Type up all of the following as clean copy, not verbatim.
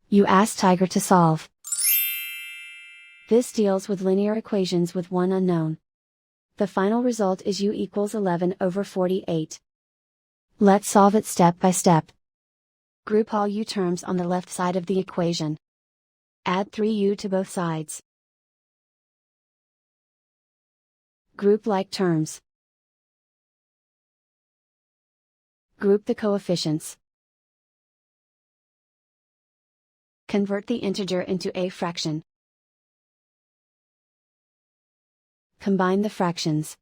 You ask Tiger to solve. This deals with linear equations with one unknown. The final result is u equals 11/48. Let's solve it step by step. Group all u terms on the left side of the equation. Add 3u to both sides. Group like terms. Group the coefficients. Convert the integer into a fraction. Combine the fractions.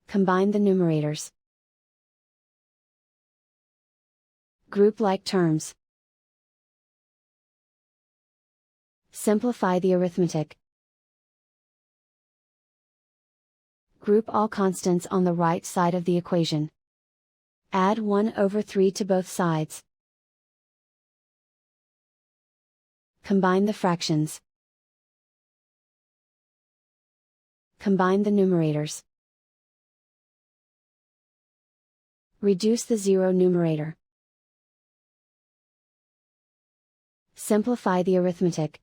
Combine the numerators. Group like terms. Simplify the arithmetic. Group all constants on the right side of the equation. Add 1/3 to both sides. Combine the fractions. Combine the numerators. Reduce the zero numerator. Simplify the arithmetic.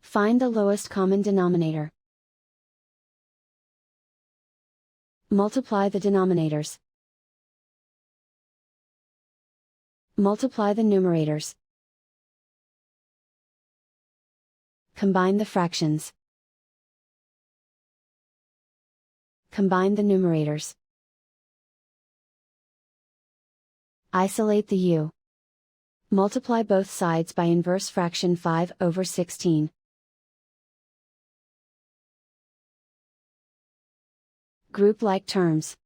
Find the lowest common denominator. Multiply the denominators. Multiply the numerators. Combine the fractions. Combine the numerators. Isolate the u. Multiply both sides by inverse fraction 5/16. Group like terms.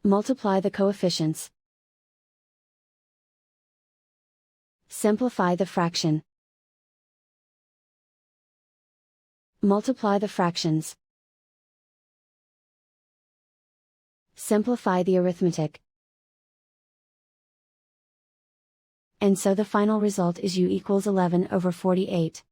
Multiply the coefficients. Simplify the fraction. Multiply the fractions. Simplify the arithmetic. And so the final result is u equals 11/48.